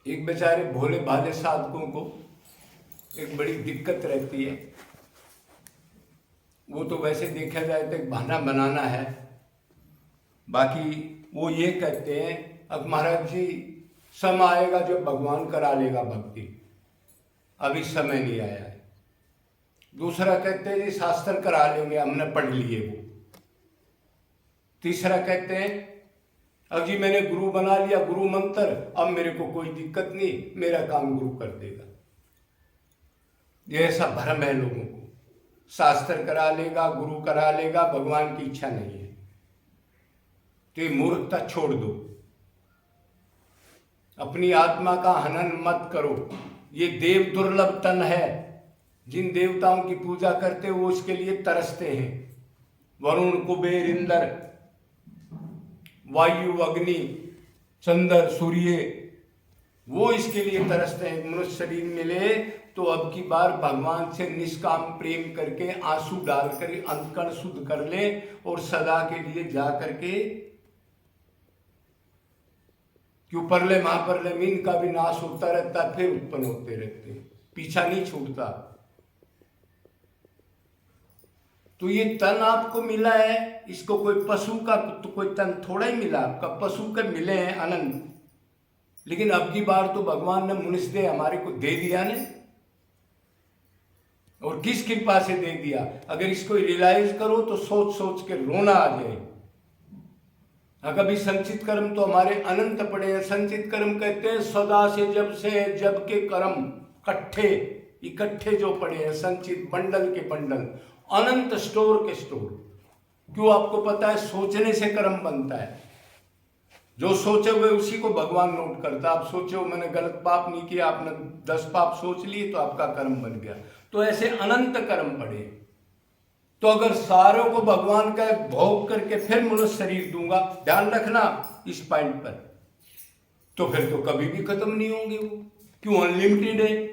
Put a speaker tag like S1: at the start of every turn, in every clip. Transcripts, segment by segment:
S1: एक बेचारे भोले भाले साधकों को एक बड़ी दिक्कत रहती है। वो तो वैसे देखा जाए तो एक बहाना बनाना है। बाकी वो ये कहते हैं अब महाराज जी समय आएगा जब भगवान करा लेगा भक्ति, अभी समय नहीं आया है। दूसरा कहते हैं जी शास्त्र करा लेंगे, हमने पढ़ लिए वो। तीसरा कहते हैं अब जी मैंने गुरु बना लिया, गुरु मंत्र, अब मेरे को कोई दिक्कत नहीं, मेरा काम गुरु कर देगा। ये ऐसा भ्रम है लोगों को, शास्त्र करा लेगा, गुरु करा लेगा, भगवान की इच्छा नहीं है। तो ये मूर्खता छोड़ दो, अपनी आत्मा का हनन मत करो। ये देव दुर्लभ तन है, जिन देवताओं की पूजा करते हो वो उसके लिए तरसते हैं। वरुण, कुबेर, इंद्र, वायु, अग्नि, चंद्र, सूर्य, वो इसके लिए तरसते हैं। मनुष्य शरीर मिले तो अब की बार भगवान से निष्काम प्रेम करके आंसू डालकर अंतकण शुद्ध कर ले और सदा के लिए जा करके, क्यों परले महापरले में इनका भी नाश होता रहता, फिर उत्पन्न होते रहते, पीछा नहीं छूटता। तो ये तन आपको मिला है, इसको कोई पशु का तो कोई तन थोड़ा ही मिला, आपका पशु के मिले हैं अनंत। लेकिन अब की बार तो भगवान ने मनुष्य हमारे को दे दिया ने, और किस कृपा से दे दिया। अगर इसको रियलाइज करो तो सोच सोच के रोना आ जाए। कभी संचित कर्म तो हमारे अनंत पड़े हैं। संचित कर्म कहते हैं सदा से जब के कर्म कट्ठे इकट्ठे जो पड़े हैं, संचित बंडल के बंडल, अनंत स्टोर के स्टोर। क्यों आपको पता है, सोचने से कर्म बनता है। जो सोचे हुए उसी को भगवान नोट करता। आप सोचे हो मैंने गलत पाप नहीं किया, आपने 10 पाप सोच लिए तो आपका कर्म बन गया। तो ऐसे अनंत कर्म पड़े। तो अगर सारों को भगवान का भोग करके फिर मनुष्य शरीर दूंगा, ध्यान रखना इस पॉइंट पर, तो फिर तो कभी भी खत्म नहीं होंगे वो। क्यों, अनलिमिटेड है।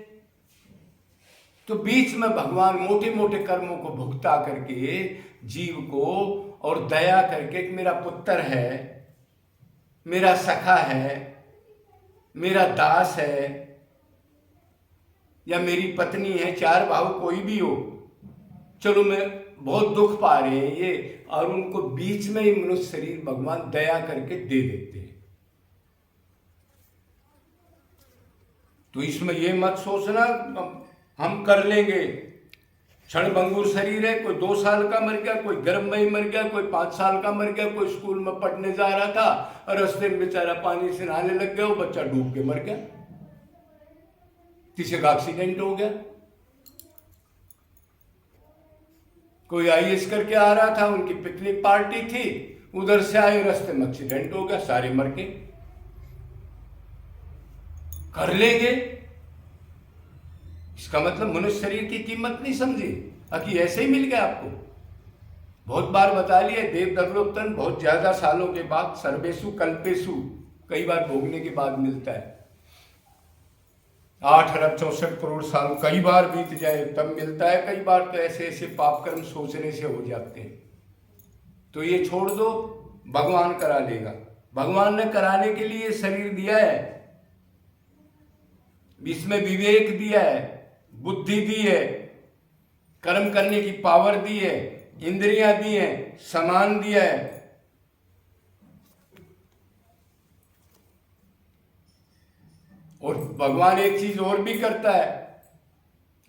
S1: तो बीच में भगवान मोटे मोटे कर्मों को भुगता करके जीव को, और दया करके कि मेरा पुत्र है, मेरा सखा है, मेरा दास है, या मेरी पत्नी है, 4 भाव कोई भी हो, चलो मैं बहुत दुख पा रहे हैं ये, और उनको बीच में ही मनुष्य शरीर भगवान दया करके दे देते हैं। तो इसमें ये मत सोचना हम कर लेंगे। क्षणभंगुर शरीर है, कोई 2 साल का मर गया, कोई गर्भ में ही मर गया, कोई 5 साल का मर गया, कोई स्कूल में पढ़ने जा रहा था और रास्ते में बेचारा पानी से नहाने लग गया, वो बच्चा डूब के मर गया, किसी का एक्सीडेंट हो गया। कोई आईएएस करके आ रहा था, उनकी पिकनिक पार्टी थी, उधर से आए, रास्ते में एक्सीडेंट हो गया, सारे मर गए। कर लेंगे, इसका मतलब मनुष्य शरीर की कीमत नहीं समझी, कि ऐसे ही मिल गया आपको। बहुत बार बता लिया, देव दर्लोपतन बहुत ज्यादा सालों के बाद, सर्वेशु कल्पेशु, कई बार भोगने के बाद मिलता है। 8 अरब 64 करोड़ साल कई बार बीत जाए तब मिलता है। कई बार तो ऐसे ऐसे पाप कर्म सोचने से हो जाते हैं। तो ये छोड़ दो, भगवान करा लेगा। भगवान ने कराने के लिए शरीर दिया है, इसमें विवेक दिया है, बुद्धि दी है, कर्म करने की पावर दी है, इंद्रियां दी है, सामान दिया है। और भगवान एक चीज और भी करता है,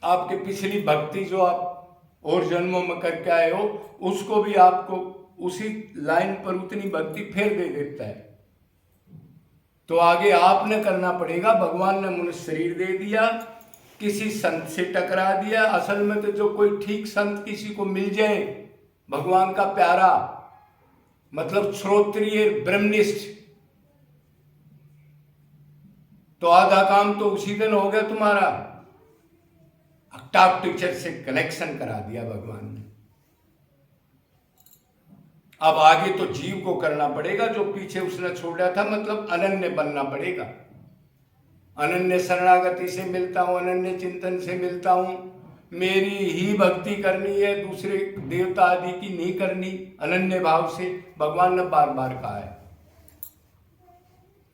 S1: आपके पिछली भक्ति जो आप और जन्मों में करके आए हो, उसको भी आपको उसी लाइन पर उतनी भक्ति फिर दे देता है। तो आगे आपने करना पड़ेगा। भगवान ने मनुष्य शरीर दे दिया, किसी संत से टकरा दिया। असल में तो जो कोई ठीक संत किसी को मिल जाए, भगवान का प्यारा, मतलब श्रोत्रिय ब्रह्मनिष्ठ, तो आधा काम तो उसी दिन हो गया तुम्हारा। टॉप टीचर से कनेक्शन करा दिया भगवान ने। अब आगे तो जीव को करना पड़ेगा जो पीछे उसने छोड़ा था, मतलब अनन्य बनना पड़ेगा। अनन्य शरणागति से मिलता हूं, अनन्य चिंतन से मिलता हूं, मेरी ही भक्ति करनी है, दूसरे देवता आदि की नहीं करनी, अनन्य भाव से। भगवान ने बार बार कहा है।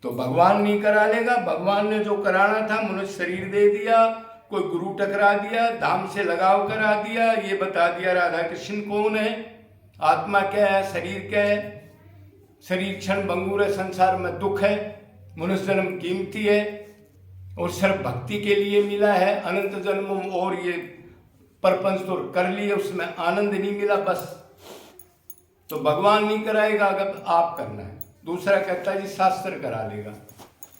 S1: तो भगवान नहीं करा लेगा। भगवान ने जो कराना था मनुष्य शरीर दे दिया, कोई गुरु टकरा दिया, धाम से लगाव करा दिया, ये बता दिया राधा कृष्ण कौन है, आत्मा क्या है, शरीर क्या है। शरीर क्षण भंगुर है, संसार में दुख है, मनुष्य जन्म कीमती है और सिर्फ भक्ति के लिए मिला है। अनंत जन्मों और ये परपंच तो कर लिए, उसमें आनंद नहीं मिला बस। तो भगवान नहीं कराएगा, अगर आप करना है। दूसरा कहता है जी शास्त्र करा लेगा।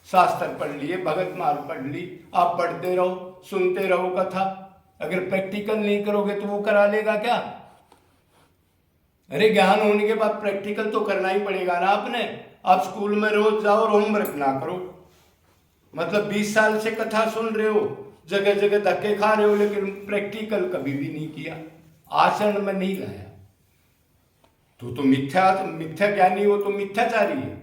S1: शास्त्र पढ़ लिए, भगत माल पढ़ ली, आप पढ़ते रहो, सुनते रहो कथा, अगर प्रैक्टिकल नहीं करोगे तो वो करा लेगा क्या? अरे ज्ञान होने के बाद प्रैक्टिकल तो करना ही पड़ेगा ना आपने। आप स्कूल में रोज जाओ और होमवर्क ना करो, मतलब 20 साल से कथा सुन रहे हो, जगह जगह धक्के खा रहे हो, लेकिन प्रैक्टिकल कभी भी नहीं किया, आचरण में नहीं लाया, तो मिथ्या ज्ञानी हो, तो मिथ्याचारी है।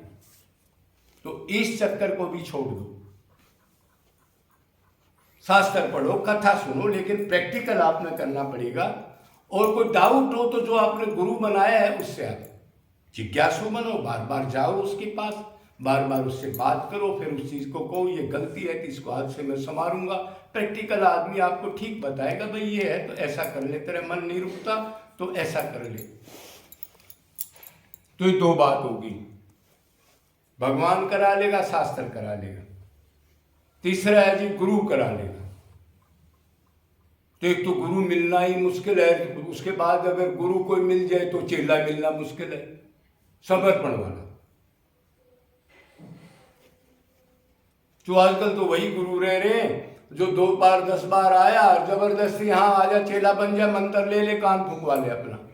S1: तो इस चक्कर को भी छोड़ दो। शास्त्र पढ़ो, कथा सुनो, लेकिन प्रैक्टिकल आपने करना पड़ेगा। और कोई डाउट हो तो जो आपने गुरु बनाया है उससे आप जिज्ञासु बनो, बार बार जाओ उसके पास, बार बार उससे बात करो, फिर उस चीज को कहो ये गलती है तो इसको आज से मैं संवारूंगा। प्रैक्टिकल आदमी आपको ठीक बताएगा, भाई ये है तो ऐसा कर ले, तेरा मन नहीं रुकता तो ऐसा कर ले। तो ये दो बात होगी, भगवान करा लेगा, शास्त्र करा लेगा। तीसरा है जी गुरु करा लेगा। तो एक तो गुरु मिलना ही मुश्किल है, उसके बाद अगर गुरु कोई मिल जाए तो चेला मिलना मुश्किल है, समर्पण वाला। तो आजकल तो वही गुरु रह रहे हैं जो 2 बार 10 बार आया और जबरदस्ती हाँ आजा चेला बन जा, मंत्र ले ले, कान फूंकवा ले अपना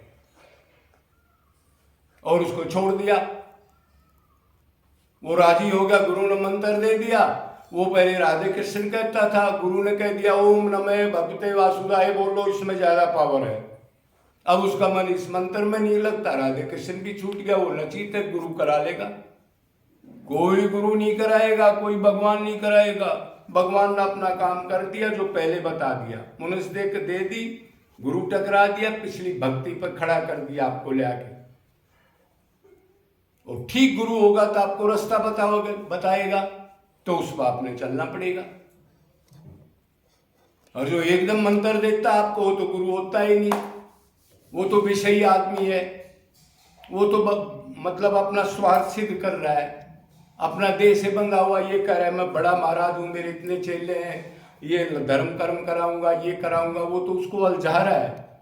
S1: और उसको छोड़ दिया। वो राजी हो गया, गुरु ने मंत्र दे दिया, वो पहले राधे कृष्ण कहता था, गुरु ने कह दिया ओम नमः भगवते वासुदेवाय बोलो, इसमें ज्यादा पावर है। अब उसका मन इस मंत्र में नहीं लगता, राधे कृष्ण भी छूट गया, वो लचित है, गुरु करा लेगा। कोई गुरु नहीं कराएगा, कोई भगवान नहीं कराएगा। भगवान ने अपना काम कर दिया, जो पहले बता दिया, मनुष्य देख दे दी, गुरु टकरा दिया, पिछली भक्ति पर खड़ा कर दिया आपको ले आके। और ठीक गुरु होगा तो आपको रास्ता बताएगा, तो उस पर आपने चलना पड़ेगा। और जो एकदम मंत्र देता आपको, वो तो गुरु होता ही नहीं, वो तो विषयी आदमी है, वो तो मतलब अपना स्वार्थ सिद्ध कर रहा है, अपना देह से बंधा हुआ ये कह रहा है मैं बड़ा महाराज हूं, मेरे इतने चेले हैं, ये धर्म कर्म कराऊंगा, ये कराऊंगा। वो तो उसको अलझा रहा है,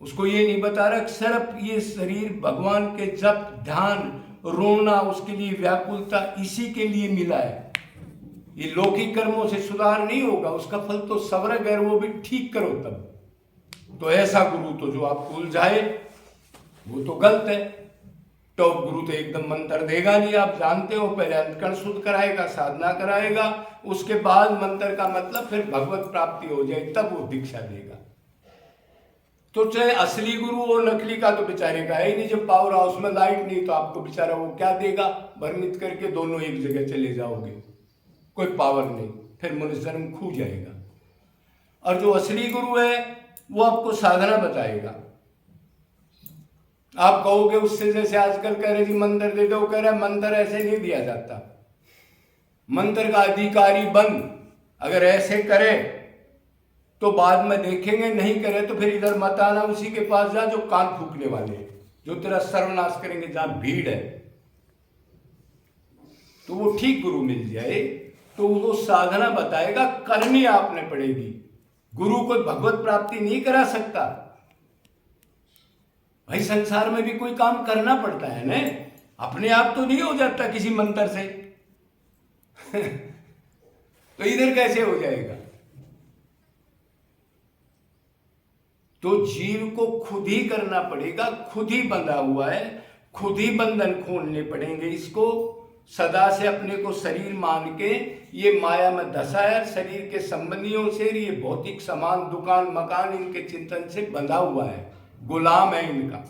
S1: उसको ये नहीं बता रहा सिर्फ ये शरीर भगवान के जप ध्यान रोना, उसके लिए व्याकुलता, इसी के लिए मिला है। ये लौकिक कर्मों से सुधार नहीं होगा, उसका फल तो स्वर्ग है, वो भी ठीक करो तब। तो ऐसा गुरु तो जो आपको उलझाए वो तो गलत है। टॉप गुरु तो एकदम मंत्र देगा नहीं, आप जानते हो, पहले अंतकरण शुद्ध कराएगा, साधना कराएगा, उसके बाद मंत्र का मतलब फिर भगवत प्राप्ति हो जाए तब वो दीक्षा देगा। तो चाहे असली गुरु हो नकली का तो बेचारे का है ही नहीं। जब पावर हाउस में लाइट नहीं तो आपको बेचारा वो क्या देगा, भ्रमित करके दोनों एक जगह चले जाओगे, कोई पावर नहीं, फिर मनुष्य जन्म खो जाएगा। और जो असली गुरु है वो आपको साधना बताएगा। आप कहोगे उससे, जैसे आजकल कह रहे जी मंत्र दे दो, कह रहे मंत्र ऐसे नहीं दिया जाता, मंत्र का अधिकारी बन, अगर ऐसे करे तो बाद में देखेंगे, नहीं करे तो फिर इधर मत आना, उसी के पास जा जो कान फूकने वाले, जो तेरा सर्वनाश करेंगे, जहां भीड़ है। तो वो ठीक गुरु मिल जाए तो वो साधना बताएगा, करनी आपने पड़ेगी। गुरु को भगवत प्राप्ति नहीं करा सकता भाई, संसार में भी कोई काम करना पड़ता है ना, अपने आप तो नहीं हो जाता किसी मंत्र से तो इधर कैसे हो जाएगा? तो जीव को खुद ही करना पड़ेगा, खुद ही बंधा हुआ है, खुद ही बंधन खोलने पड़ेंगे। इसको सदा से अपने को शरीर मान के ये माया में धसा है, शरीर के संबंधियों से, ये भौतिक सामान दुकान मकान इनके चिंतन से बंधा हुआ है, गुलाम है इनका।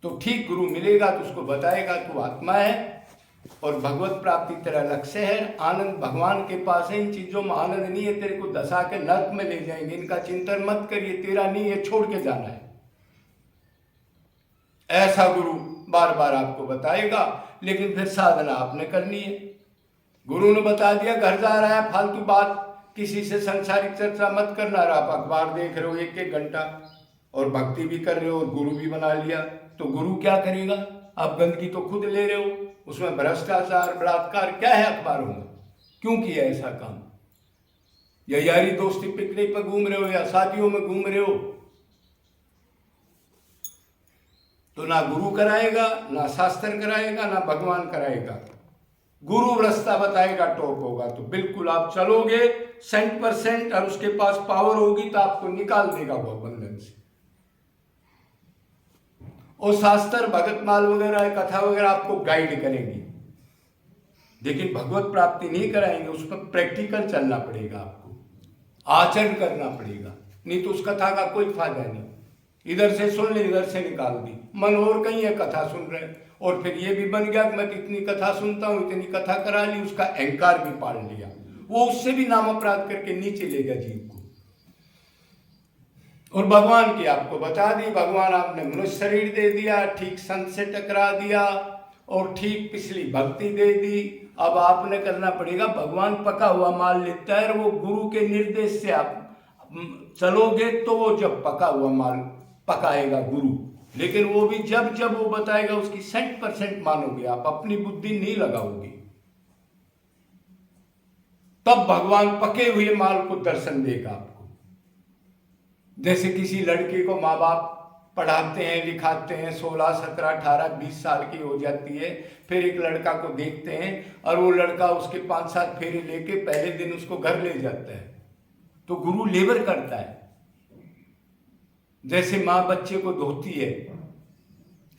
S1: तो ठीक गुरु मिलेगा तो उसको बताएगा तू आत्मा है और भगवत प्राप्ति तेरा लक्ष्य है, आनंद भगवान के पास है, इन चीजों में आनंद नहीं है, तेरे को दशा के नर्क में ले जाएंगे, इनका चिंतन मत करिए, तेरा नहीं है, छोड़ के जाना है। ऐसा गुरु बार बार आपको बताएगा। लेकिन फिर साधना आपने करनी है। गुरु ने बता दिया घर जा रहा है, फालतू बात किसी से संसारिक चर्चा मत करना। आप अखबार देख रहे हो 1-1 घंटा और भक्ति भी कर रहे हो और गुरु भी बना लिया, तो गुरु क्या करेगा? आप गंदगी तो खुद ले रहे हो, उसमें भ्रष्टाचार बलात्कार क्या है अखबारों में? क्यों किया ऐसा काम? या यारी दोस्ती पिकनिक पर घूम रहे हो या शादियों में घूम रहे हो, तो ना गुरु कराएगा, ना शास्त्र कराएगा, ना भगवान कराएगा। गुरु रास्ता बताएगा, टॉप होगा तो बिल्कुल आप चलोगे 100%, और उसके पास पावर होगी तो आपको निकाल देगा वो बंधन से। और शास्त्र भगतमाल वगैरह कथा वगैरह आपको गाइड करेंगे, लेकिन भगवत प्राप्ति नहीं कराएंगे। उस पर प्रैक्टिकल चलना पड़ेगा, आपको आचरण करना पड़ेगा, नहीं तो उस कथा का कोई फायदा नहीं। इधर से सुन ले, इधर से निकाल दी, मन और कहीं है, कथा सुन रहे हैं, और फिर ये भी बन गया कि मैं इतनी कथा सुनता हूँ, इतनी कथा करा ली, उसका अहंकार भी पाल लिया, वो उससे भी नाम अपराध करके नीचे लेगा जीव को। और भगवान की आपको बता दी, भगवान आपने मनुष्य शरीर दे दिया, ठीक संत से टकरा दिया और ठीक पिछली भक्ति दे दी। अब आपने करना पड़ेगा, भगवान पका हुआ माल लेता है और वो गुरु के निर्देश से आप चलोगे तो वो जब पका हुआ माल पकाएगा गुरु, लेकिन वो भी जब जब वो बताएगा उसकी 100% मानोगे आप, अपनी बुद्धि नहीं लगाओगे, तब भगवान पके हुए माल को दर्शन देगा आपको। जैसे किसी लड़के को माँ बाप पढ़ाते हैं लिखाते हैं, 16, 17, 18, 20 साल की हो जाती है, फिर एक लड़का को देखते हैं और वो लड़का उसके 5-7 फेरे लेके पहले दिन उसको घर ले जाता है, तो गुरु लेबर करता है। जैसे माँ बच्चे को धोती है,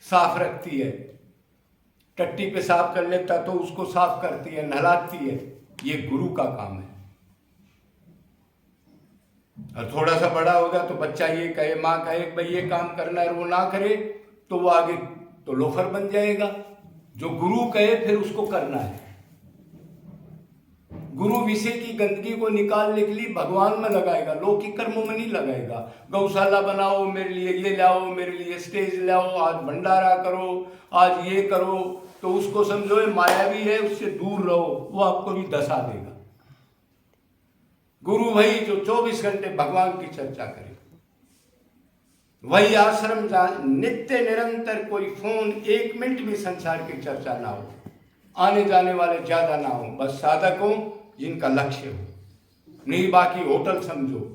S1: साफ रखती है, टट्टी पेशाब कर लेता तो उसको साफ करती है, नहलाती है, ये गुरु का काम है। और थोड़ा सा बड़ा होगा तो बच्चा ये कहे, माँ कहे भाई ये काम करना है, वो ना करे तो वो आगे तो लोफर बन जाएगा। जो गुरु कहे फिर उसको करना है। गुरु विषय की गंदगी को निकालने के लिए भगवान में लगाएगा, लौकिक कर्मों में नहीं लगाएगा। गौशाला बनाओ मेरे लिए, ये लाओ मेरे लिए, स्टेज लाओ, आज भंडारा करो, आज ये करो, तो उसको समझो ये मायावी है, उससे दूर रहो, वो आपको भी दशा देगा। गुरु वही जो 24 घंटे भगवान की चर्चा करे, वही आश्रम नित्य निरंतर, कोई फोन 1 मिनट भी संसार की चर्चा ना हो, आने जाने वाले ज्यादा ना हो, बस साधक हो जिनका लक्ष्य हो, नहीं बाकी होटल समझो।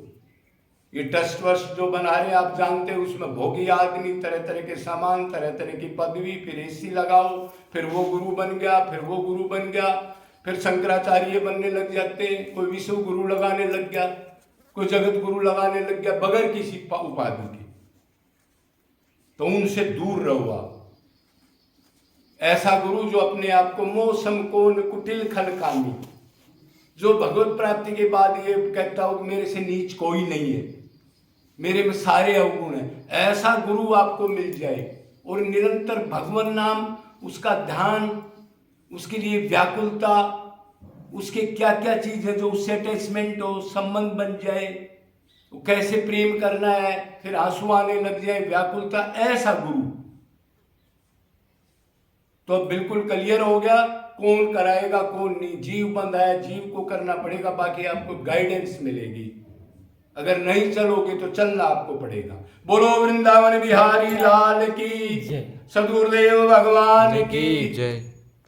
S1: ये ट्रस्ट वर्स्ट जो बना रहे आप जानते हो, उसमें भोगी आदमी, तरह तरह के सामान, तरह तरह की पदवी, फिर एसी लगाओ, फिर वो गुरु बन गया, फिर वो गुरु बन गया, फिर शंकराचार्य बनने लग जाते हैं, कोई विश्व गुरु लगाने लग गया, कोई जगत गुरु लगाने लग गया बगैर किसी उपाधि के। तो उनसे दूर रहो आप। ऐसा गुरु जो अपने आप को मोह समकोण कुटिल खलकामी, जो भगवत प्राप्ति के बाद ये कहता हो मेरे से नीच कोई नहीं है, मेरे में सारे अवगुण हैं, ऐसा गुरु आपको मिल जाए और निरंतर भगवान नाम, उसका ध्यान, उसके लिए व्याकुलता, उसके क्या क्या चीज है जो उससे अटैचमेंट हो, संबंध बन जाए, कैसे प्रेम करना है, फिर आंसू आने लग जाए, व्याकुलता, ऐसा गुरु तो बिल्कुल क्लियर हो गया कौन कराएगा कौन नहीं। जीव बंधा है, जीव को करना पड़ेगा, बाकी आपको गाइडेंस मिलेगी। अगर नहीं चलोगे तो चलना आपको पड़ेगा। बोलो वृंदावन बिहारी लाल की, सद्गुरुदेव भगवान की जय।